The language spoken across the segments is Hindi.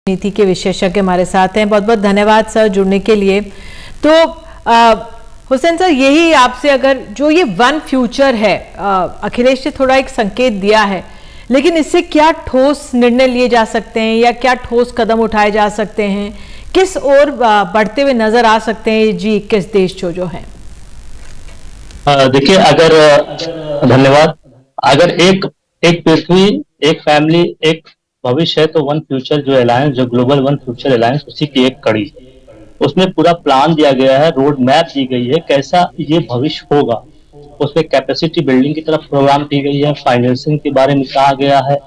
नीति के विशेषज्ञ हमारे साथ हैं। बहुत बहुत धन्यवाद सर जुड़ने के लिए। तो हुसैन सर, यही आपसे अगर जो ये वन फ्यूचर है, अखिलेश ने थोड़ा एक संकेत दिया है, लेकिन इससे क्या ठोस निर्णय लिए जा सकते हैं या क्या ठोस कदम उठाए जा सकते हैं, किस ओर बढ़ते हुए नजर आ सकते हैं G21 देश जो है? देखिए, धन्यवाद। अगर एक पृथ्वी, एक फैमिली, एक भविष्य है, तो वन फ्यूचर जो अलायंस, जो ग्लोबल वन फ्यूचर अलायंस, उसी की एक कड़ी है। उसमें पूरा प्लान दिया गया है, रोड मैप दी गई है कैसा ये भविष्य होगा। उसमें कैपेसिटी बिल्डिंग की तरफ प्रोग्राम की गई है, फाइनेंसिंग के बारे में कहा गया है,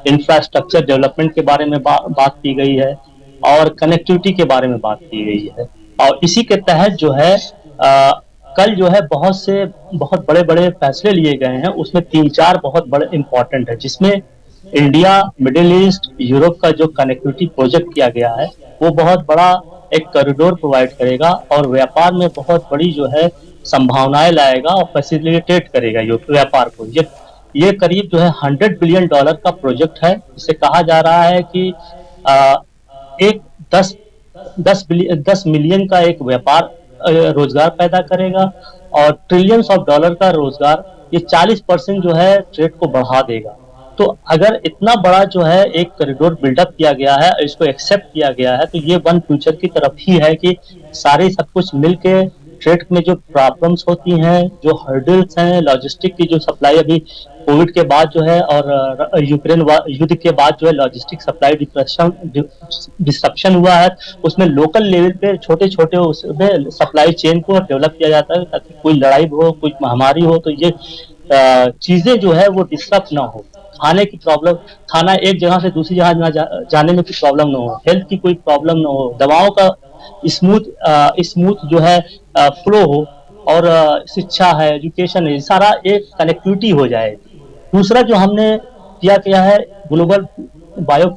इंफ्रास्ट्रक्चर डेवलपमेंट के बारे में बात की गई है और कनेक्टिविटी के बारे में बात की गई है। और इसी के तहत जो है कल जो है बहुत बड़े बड़े फैसले लिए गए हैं। उसमें 3-4 बहुत बड़े इंपॉर्टेंट है, जिसमें इंडिया, मिडिल ईस्ट, यूरोप का जो कनेक्टिविटी प्रोजेक्ट किया गया है वो बहुत बड़ा एक कॉरिडोर प्रोवाइड करेगा और व्यापार में बहुत बड़ी जो है संभावनाएं लाएगा और फैसिलिटेट करेगा ये व्यापार को। ये करीब जो है $100 बिलियन का प्रोजेक्ट है। इसे कहा जा रहा है कि एक 10 मिलियन का एक व्यापार रोजगार पैदा करेगा और ट्रिलियंस ऑफ डॉलर का रोजगार, ये 40% जो है ट्रेड को बढ़ा देगा। तो अगर इतना बड़ा जो है एक कॉरिडोर बिल्डअप किया गया है, इसको एक्सेप्ट किया गया है, तो ये वन फ्यूचर की तरफ ही है कि सारे सब कुछ मिलके ट्रेड में जो प्रॉब्लम्स होती हैं, जो हर्डल्स हैं, लॉजिस्टिक की जो सप्लाई अभी कोविड के बाद जो है और यूक्रेन युद्ध के बाद जो है लॉजिस्टिक सप्लाई डिस्ट्रप्शन हुआ है, उसमें लोकल लेवल पे छोटे छोटे उसमें सप्लाई चेन को डेवलप किया जाता है ताकि कोई लड़ाई हो, कोई महामारी हो तो ये चीजें जो है वो डिस्टर्ब ना हो। खाने की प्रॉब्लम, खाना एक जगह से दूसरी जगह जाने में कोई प्रॉब्लम ना हो, हेल्थ की कोई प्रॉब्लम ना हो, दवाओं का स्मूथ जो है फ्लो हो और शिक्षा है, एजुकेशन है, सारा एक कनेक्टिविटी हो जाए। दूसरा जो हमने किया गया है ग्लोबल बायो।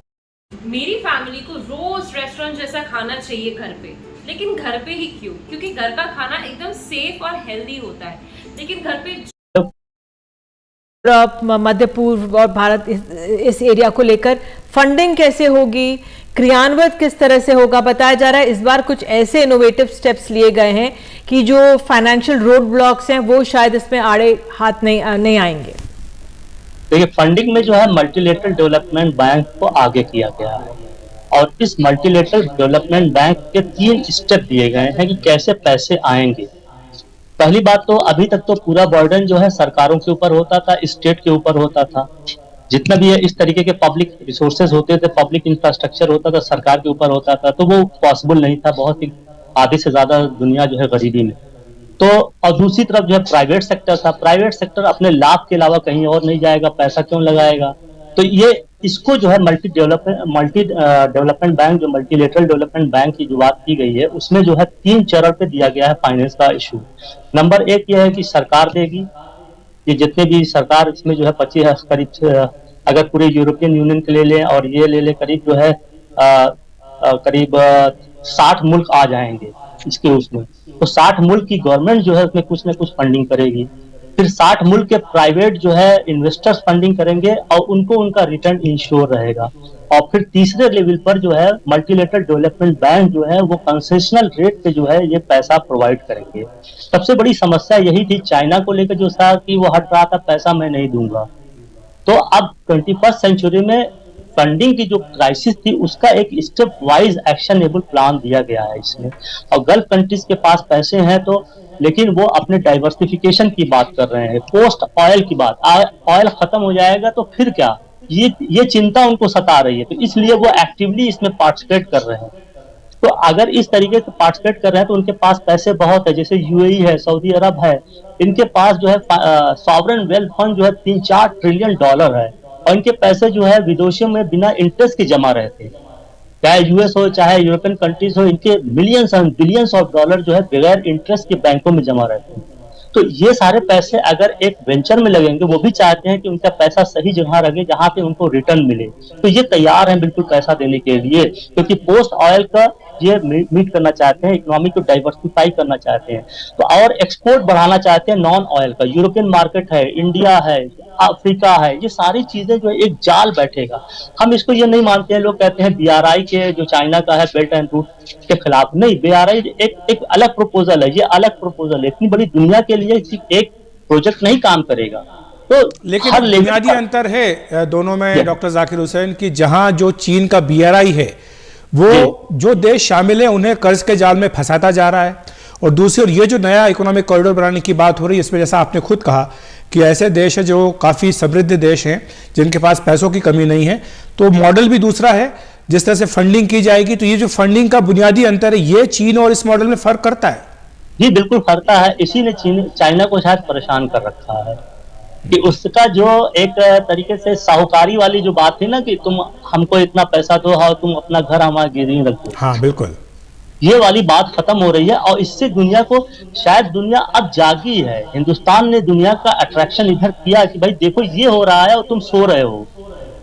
मेरी फैमिली को रोज रेस्टोरेंट जैसा खाना चाहिए घर पे, लेकिन घर पे ही क्यों? क्योंकि घर का खाना एकदम सेफ और हेल्दी होता है, लेकिन घर पे मध्य पूर्व और भारत इस एरिया को लेकर फंडिंग कैसे होगी, क्रियान्वित किस तरह से होगा? बताया जा रहा है इस बार कुछ ऐसे इनोवेटिव स्टेप्स लिए गए हैं कि जो फाइनेंशियल रोड ब्लॉक्स हैं वो शायद इसमें आड़े हाथ नहीं आएंगे। देखिए, फंडिंग में जो है मल्टीलेटरल डेवलपमेंट बैंक को आगे किया गया है और इस मल्टीलेटरल डेवलपमेंट बैंक के 3 स्टेप दिए गए हैं कि कैसे पैसे आएंगे। पहली बात तो अभी तक तो पूरा बर्डन जो है सरकारों के ऊपर होता था, स्टेट के ऊपर होता था। जितना भी इस तरीके के पब्लिक रिसोर्सेज होते थे, पब्लिक इंफ्रास्ट्रक्चर होता था, सरकार के ऊपर होता था, तो वो पॉसिबल नहीं था। बहुत ही आधे से ज्यादा दुनिया जो है गरीबी में। तो और दूसरी तरफ जो है प्राइवेट सेक्टर था। प्राइवेट सेक्टर अपने लाभ के अलावा कहीं और नहीं जाएगा, पैसा क्यों लगाएगा। तो ये इसको जो है मल्टी डेवलपमेंट बैंक, जो मल्टीलेटरल डेवलपमेंट बैंक की जो बात की गई है, उसमें जो है 3 चरण पे दिया गया है फाइनेंस का इशू। नंबर 1 ये है कि सरकार देगी, ये जितने भी सरकार इसमें जो है 25 करीब, अगर पूरे यूरोपियन यूनियन के ले लें और ये ले लें, करीब जो है करीब 60 मुल्क आ जाएंगे इसके उसमें। तो 60 मुल्क की गवर्नमेंट जो है उसमें कुछ न कुछ फंडिंग करेगी। फिर 60 मुल्क के प्राइवेट जो है इन्वेस्टर्स फंडिंग करेंगे और उनको उनका रिटर्न इंश्योर रहेगा। और फिर तीसरे लेवल पर जो है मल्टीलेटरल डेवलपमेंट बैंक जो है वो कंसेशनल रेट पे जो है ये पैसा प्रोवाइड करेंगे। सबसे बड़ी समस्या यही थी चाइना को लेकर जो था कि वो हट रहा था, पैसा मैं नहीं दूंगा। तो अब 21st सेंचुरी में फंडिंग की जो क्राइसिस थी उसका एक स्टेप वाइज एक्शनेबल प्लान दिया गया है इसमें। और गल्फ कंट्रीज के पास पैसे हैं तो, लेकिन वो अपने डाइवर्सिफिकेशन की बात कर रहे हैं, पोस्ट ऑयल की बात। ऑयल खत्म हो जाएगा तो फिर क्या, ये चिंता उनको सता रही है, तो इसलिए वो एक्टिवली इसमें पार्टिसिपेट कर रहे हैं। तो अगर इस तरीके से पार्टिसिपेट कर रहे हैं तो उनके पास पैसे बहुत है, जैसे यूएई है, सऊदी अरब है, इनके पास जो है सॉवरेन वेल्थ फंड जो है $3-4 ट्रिलियन है और इनके पैसे जो है विदेशों में बिना इंटरेस्ट के जमा रहते हैं। चाहे यूएस हो, चाहे यूरोपियन कंट्रीज हो, इनके millions and billions of dollar जो है बगैर इंटरेस्ट के बैंकों में जमा रहते हैं। तो ये सारे पैसे अगर एक वेंचर में लगेंगे, वो भी चाहते हैं कि उनका पैसा सही जगह लगे जहां पे उनको रिटर्न मिले, तो ये तैयार है बिल्कुल पैसा देने के लिए, क्योंकि पोस्ट ऑयल का ये मीट करना चाहते हैं, इकोनॉमी को डाइवर्सिफाई करना चाहते हैं, तो और एक्सपोर्ट बढ़ाना चाहते हैं नॉन ऑयल का। यूरोपियन मार्केट है, इंडिया है, अफ्रीका है, ये सारी चीजें जो है एक जाल बैठेगा। हम इसको ये नहीं मानते हैं, लोग कहते हैं बीआरआई के जो चाइना का है बेल्ट एंड रूट के खिलाफ, नहीं, बीआरआई एक अलग प्रपोजल है, ये अलग प्रपोजल है। इतनी बड़ी दुनिया के लिए एक प्रोजेक्ट नहीं काम करेगा। तो लेकिन बुनियादी अंतर है दोनों में डॉक्टर जाकिर हुसैन की, जहां जो चीन का बीआरआई है वो जो देश शामिल है उन्हें कर्ज के जाल में फंसाता जा रहा है, और दूसरी ओर ये जो नया इकोनॉमिक कॉरिडोर बनाने की बात हो रही है, इसमें जैसा आपने खुद कहा कि ऐसे देश है जो काफ़ी समृद्ध देश हैं जिनके पास पैसों की कमी नहीं है, तो मॉडल भी दूसरा है जिस तरह से फंडिंग की जाएगी। तो ये जो फंडिंग का बुनियादी अंतर है, ये चीन और इस मॉडल में फर्क करता है। जी बिल्कुल करता है, इसी ने चाइना को शायद परेशान कर रखा है कि उसका जो एक तरीके से साहूकारी वाली जो बात थी ना कि तुम हमको इतना पैसा दो और तुम अपना घर हमारे गिरवी रख दो, हाँ बिल्कुल, ये वाली बात खत्म हो रही है। और इससे दुनिया को, शायद दुनिया अब जागी है, हिंदुस्तान ने दुनिया का अट्रैक्शन इधर किया कि भाई देखो ये हो रहा है और तुम सो रहे हो,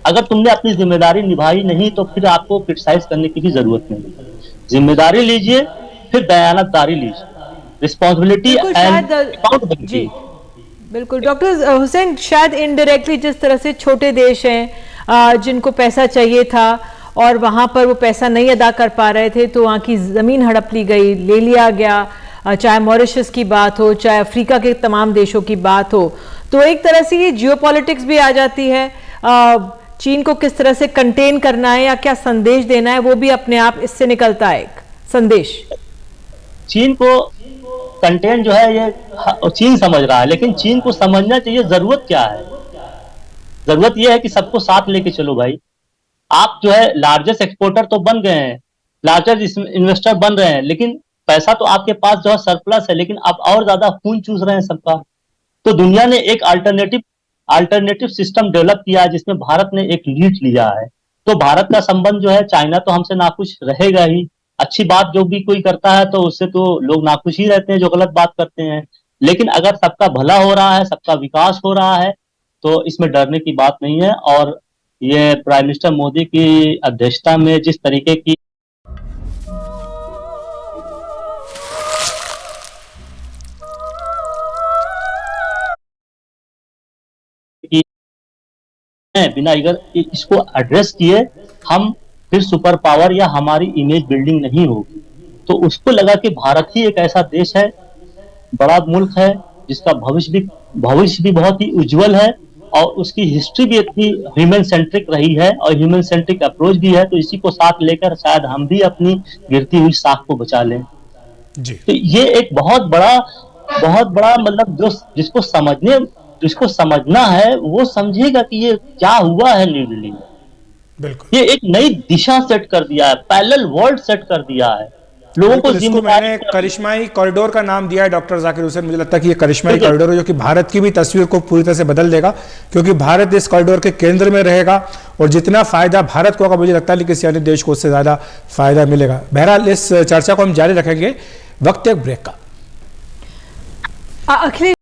अगर तुमने अपनी जिम्मेदारी निभाई नहीं तो फिर आपको क्रिटिसाइज करने की भी जरूरत नहीं, जिम्मेदारी लीजिए, फिर दयानतदारी लीजिए, रिस्पॉन्सिबिलिटी एंड अकाउंटेबिलिटी। बिल्कुल डॉक्टर हुसैन, शायद इनडायरेक्टली जिस तरह से छोटे देश हैं जिनको पैसा चाहिए था और वहां पर वो पैसा नहीं अदा कर पा रहे थे, तो वहां की जमीन हड़प ली गई, ले लिया गया, चाहे मॉरिशस की बात हो, चाहे अफ्रीका के तमाम देशों की बात हो, तो एक तरह से ये जियोपॉलिटिक्स भी आ जाती है। चीन को किस तरह से कंटेन करना है या क्या संदेश देना है, वो भी अपने आप इससे निकलता है एक संदेश। चीन को कंटेन जो है ये चीन समझ रहा है, लेकिन चीन को समझना चाहिए जरूरत क्या है। जरूरत यह है कि सबको साथ लेके चलो भाई। आप जो है लार्जेस्ट एक्सपोर्टर तो बन गए हैं, लार्जेस्ट इन्वेस्टर बन रहे हैं, लेकिन पैसा तो आपके पास जो है सरप्लस है, लेकिन आप और ज्यादा खून चूस रहे हैं सबका। तो दुनिया ने एक अल्टरनेटिव सिस्टम डेवलप किया जिसमें भारत ने एक लीड लिया है। तो भारत का संबंध जो है, चाइना तो हमसे नाखुश रहेगा ही, अच्छी बात जो भी कोई करता है तो उससे तो लोग नाखुश ही रहते हैं जो गलत बात करते हैं, लेकिन अगर सबका भला हो रहा है, सबका विकास हो रहा है, तो इसमें डरने की बात नहीं है। और ये प्राइम मिनिस्टर मोदी की अध्यक्षता में जिस तरीके की बिना अगर इसको एड्रेस किए हम फिर सुपर पावर या हमारी इमेज बिल्डिंग नहीं होगी। तो उसको लगा कि भारत ही एक ऐसा देश है, बड़ा मुल्क है, जिसका भविष्य भी बहुत ही उज्जवल है, और उसकी हिस्ट्री भी इतनी ह्यूमन सेंट्रिक रही है और ह्यूमन सेंट्रिक अप्रोच भी है। तो इसी को साथ लेकर शायद हम भी अपनी गिरती हुई साख को बचा लें जी। तो ये एक बहुत बड़ा मतलब जिसको समझना है वो समझेगा कि ये क्या हुआ है न्यू दिल्ली में। बिल्कुल, ये एक नई दिशा सेट कर दिया है, पैरेलल वर्ल्ड सेट कर दिया है लोगों को। इसको मैंने करिश्माई कॉरिडोर का नाम दिया है डॉक्टर जाकिर हुसैन। मुझे लगता है कि ये करिश्माई कॉरिडोर है जो कि भारत की भी तस्वीर को पूरी तरह से बदल देगा, क्योंकि भारत इस कॉरिडोर के केंद्र में रहेगा और जितना फायदा भारत को होगा, मुझे लगता है कि किसी अन्य देश को उससे ज्यादा फायदा मिलेगा। बहरहाल इस चर्चा को हम जारी रखेंगे, वक्त एक ब्रेक का। अखिलेश